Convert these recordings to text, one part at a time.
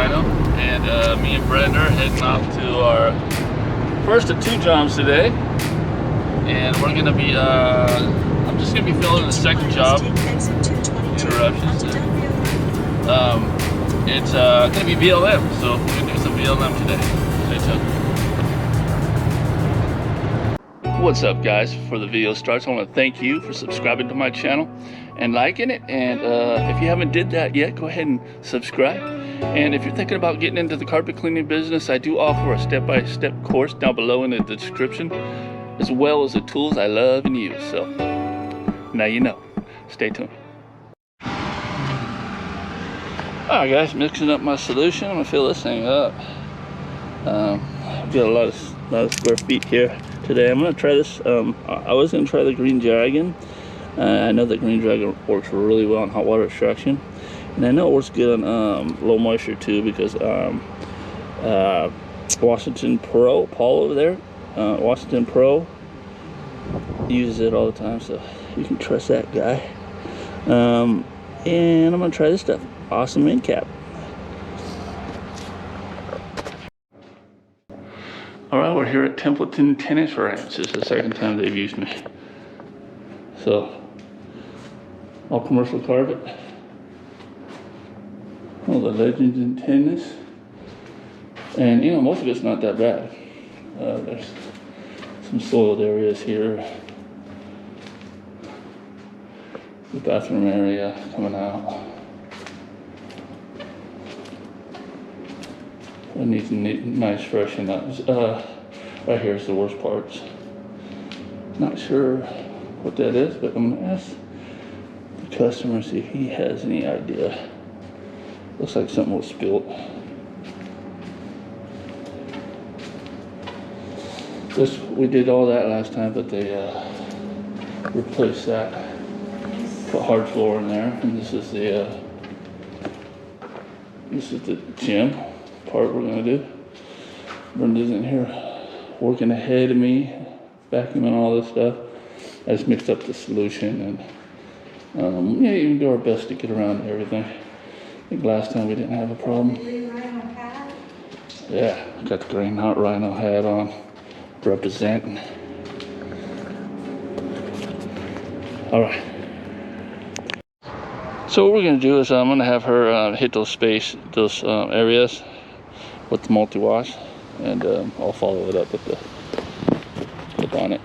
Rhino, and me and Brenda are heading off to our first of 2 jobs today, and we're gonna be I'm just gonna be filming the second job. Interruptions. It's gonna be VLM, so we're gonna do some VLM today. Stay tuned. What's up, guys? Before the video starts, I want to thank you for subscribing to my channel and liking it, and if you haven't did that yet, go ahead and subscribe. And if you're thinking about getting into the carpet cleaning business, I do offer a step-by-step course down below in the description, as well as the tools I love and use. So now you know. Stay tuned. Alright guys, mixing up my solution. I'm gonna fill this thing up. I've got a lot of square feet here today. I'm gonna try this. I was gonna try the Green Dragon. I know that Green Dragon works really well on hot water extraction, and I know it works good on low moisture too, because Washington Pro, Paul over there, Washington Pro uses it all the time, so you can trust that guy. And I'm gonna try this stuff. Awesome end cap. Alright, we're here at Templeton Tennis Ranch. This is the second time they've used me. So, all commercial carpet. All the legends in tennis. And you know, most of it's not that bad. There's some soiled areas here. The bathroom area coming out. It needs a nice freshen up. Right here is the worst parts. Not sure what that is, but I'm gonna ask the customer, see if he has any idea. Looks like something was spilled. We did all that last time, but they replaced that. Put hard floor in there, and this is the gym part we're gonna do. Brenda's in here working ahead of me, vacuuming all this stuff. I just mixed up the solution, and yeah, you can do our best to get around everything. I think last time we didn't have a problem. Green Rhino hat? Yeah, got the Green Rhino hat on, representing. All right. So what we're gonna do is I'm gonna have her hit those areas with the multi-wash, and I'll follow it up with the bonnet.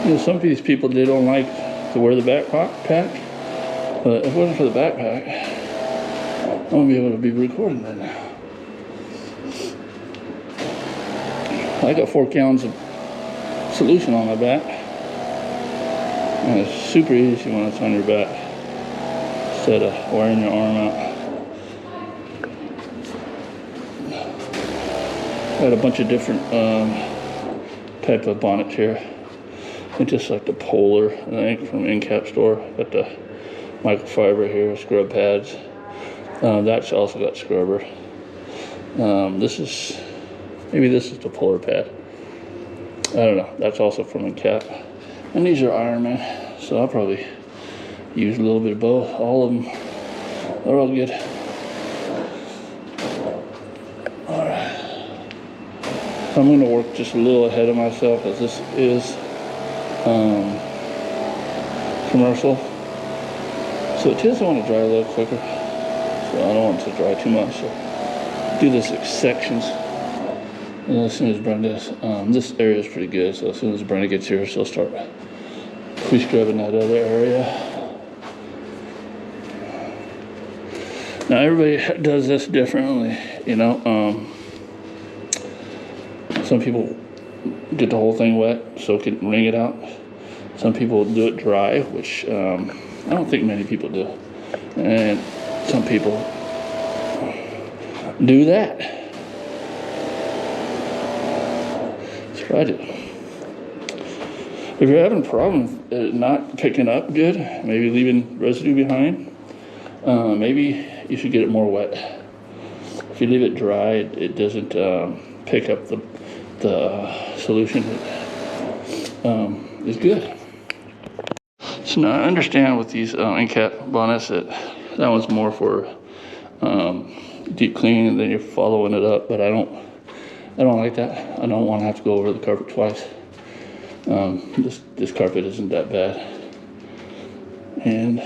You know, some of these people, they don't like to wear the backpack, but if it wasn't for the backpack, I wouldn't be able to be recording right now. I got 4 gallons of solution on my back, and it's super easy when it's on your back instead of wearing your arm out. Got a bunch of different type of bonnets here. It's just like the Polar, I think, from Incap store. Got the microfiber here, scrub pads. That's also got scrubber. Maybe this is the Polar pad. I don't know. That's also from Incap. And these are Ironman, so I'll probably use a little bit of both. All of them are all good. All right. I'm going to work just a little ahead of myself, as this is commercial, so it tends to want to dry a little quicker, so I don't want it to dry too much. So do this in sections, and as soon as Brenda's this area is pretty good, so as soon as Brenda gets here, she'll start pre-scrubbing that other area. Now everybody does this differently, you know. Some people get the whole thing wet so it can wring it out. Some people do it dry, which I don't think many people do. And some people do that. That's what I do. If you're having a problem not picking up good, maybe leaving residue behind, maybe you should get it more wet. If you leave it dry, it doesn't pick up the solution. Is good. So now I understand with these end cap bonnets that one's more for deep cleaning and then you're following it up, but I don't like that. I don't want to have to go over the carpet twice. This carpet isn't that bad, and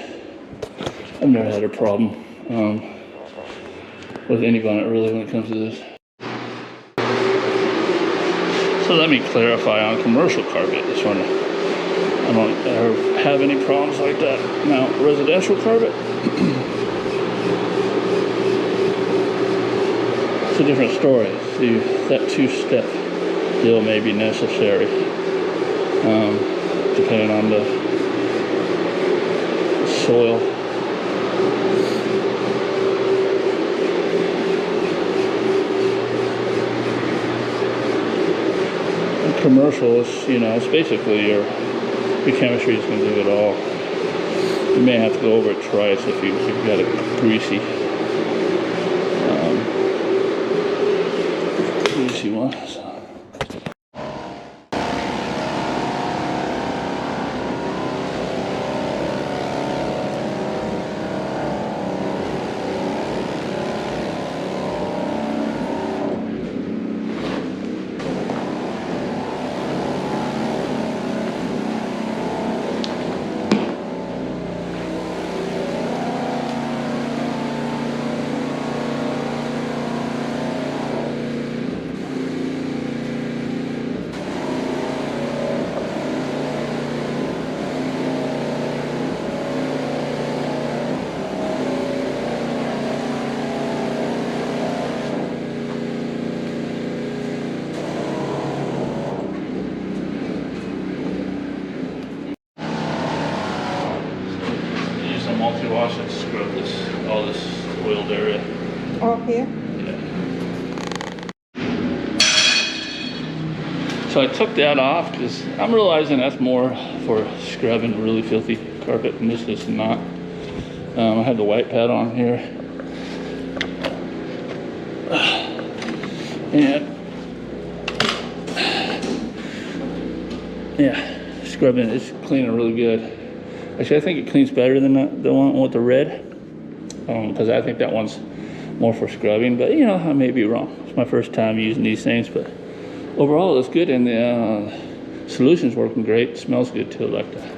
I've never had a problem with any bonnet really when it comes to this. So let me clarify on commercial carpet. I don't ever have any problems like that. Now, residential carpet, it's a different story. See, that two-step deal may be necessary, depending on the soil. And commercial is, it's basically your chemistry is going to do it all. You may have to go over it twice if you've got it greasy. Greasy one. So. Multi-wash and scrub all this oiled area. Up here? Yeah. So I took that off because I'm realizing that's more for scrubbing really filthy carpet, and this is not. I have the white pad on here, and yeah, scrubbing is cleaning really good. Actually, I think it cleans better than the one with the red, because I think that one's more for scrubbing, but I may be wrong. It's my first time using these things, but overall it looks good, and the solution's working great. It smells good too, like that.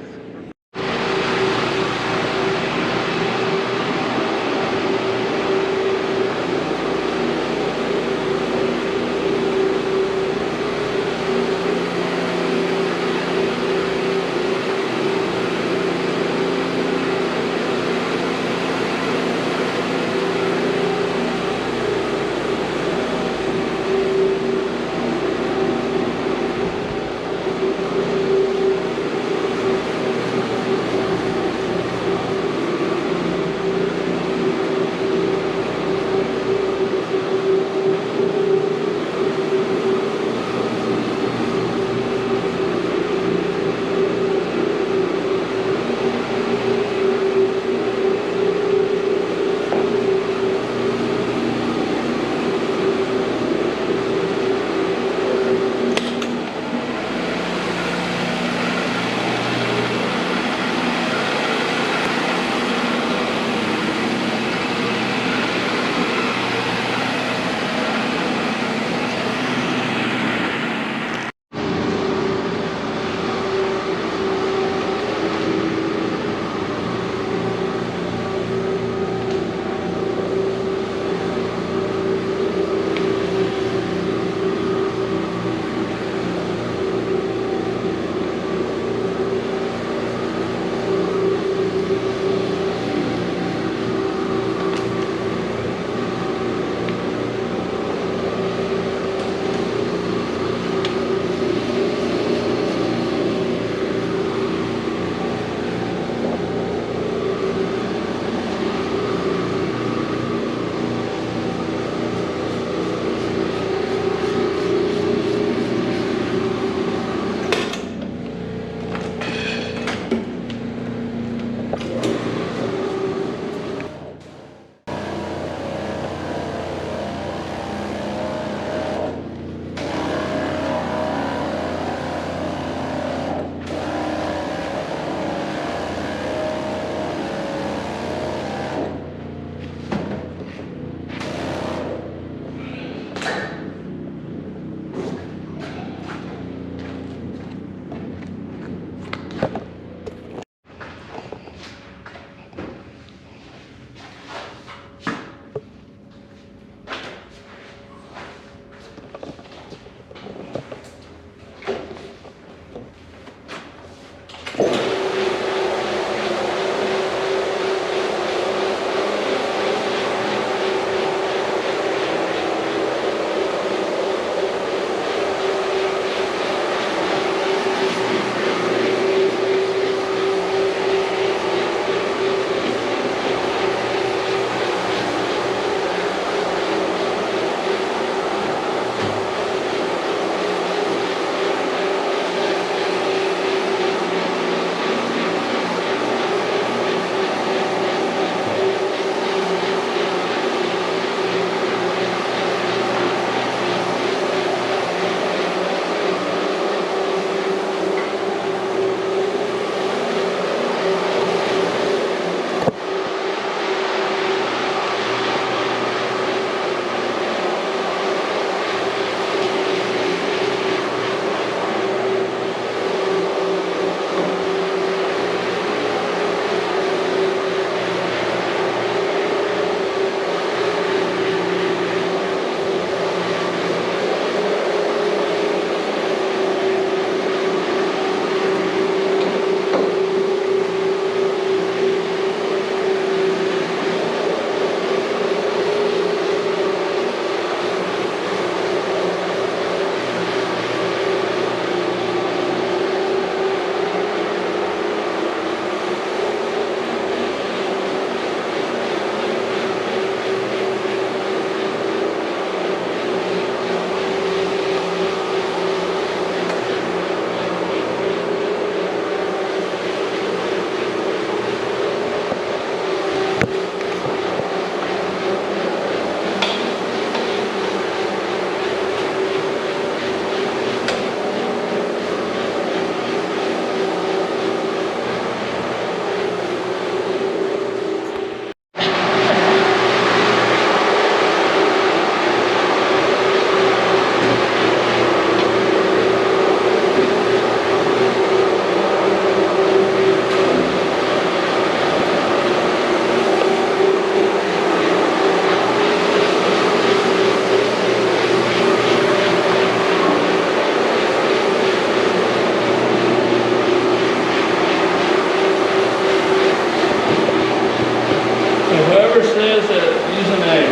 using a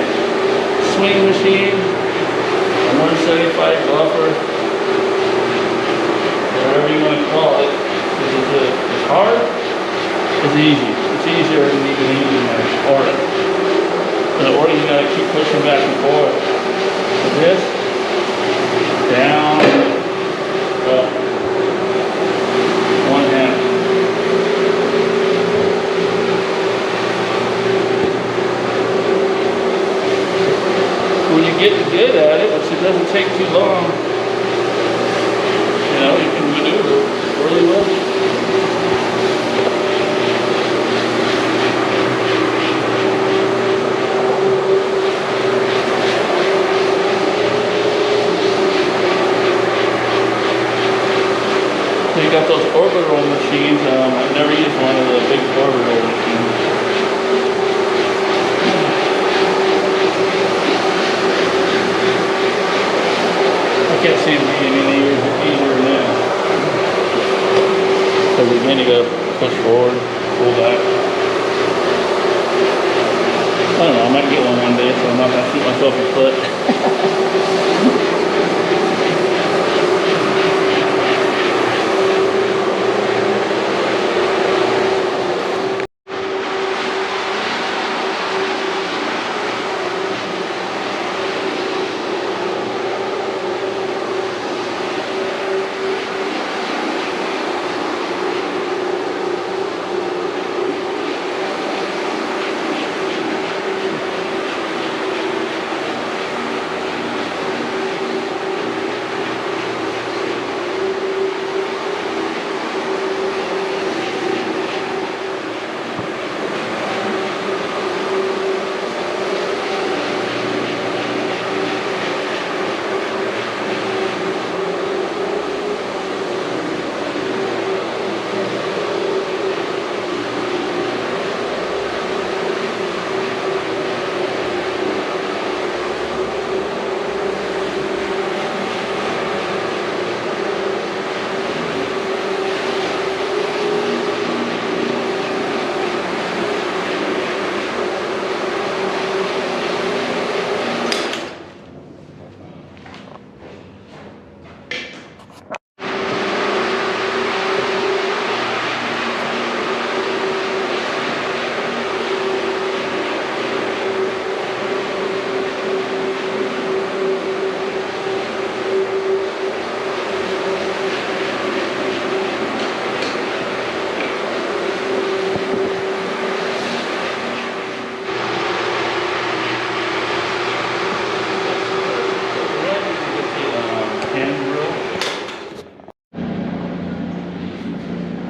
swing machine, a 175 buffer, whatever you want to call it. It's hard, it's easy. It's easier than even using my order. In the order, you gotta keep pushing back and forth. With this, down, up, one hand. When you get good at it, which it doesn't take too long, you know, you can maneuver really well. So you got those orbital machines. I've never used one of the big orbital machines. I can't see it being any easier than that. Because again, you gotta push forward, pull back. I don't know, I might get one day, so I'm not gonna shoot myself in the foot.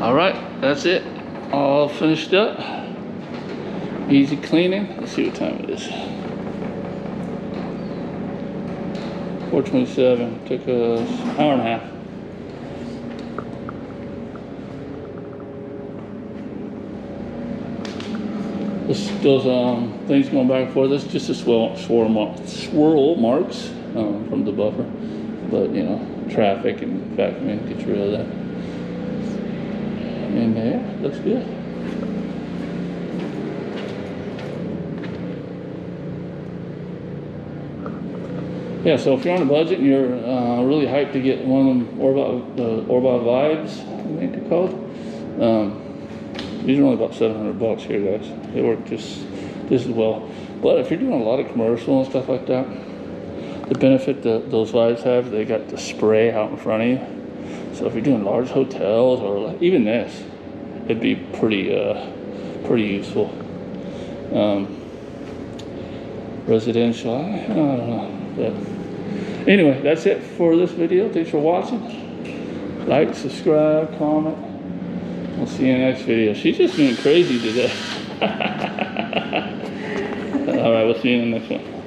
Alright, that's it. All finished up. Easy cleaning. Let's see what time it is. 4:27. Took us an hour and a half. Those things going back and forth. This is just a swirl marks from the buffer. But, you know, traffic and vacuuming gets rid of that. And yeah, looks good. Yeah, so if you're on a budget and you're really hyped to get one of them Orba vibes, I think they're called. These are only about $700 here, guys. They work just as well. But if you're doing a lot of commercial and stuff like that, the benefit that those vibes have, they got the spray out in front of you. So if you're doing large hotels or like even this, it'd be pretty useful. Residential, I don't know. But anyway, that's it for this video. Thanks for watching. Like, subscribe, comment. We'll see you in the next video. She's just being crazy today. All right, we'll see you in the next one.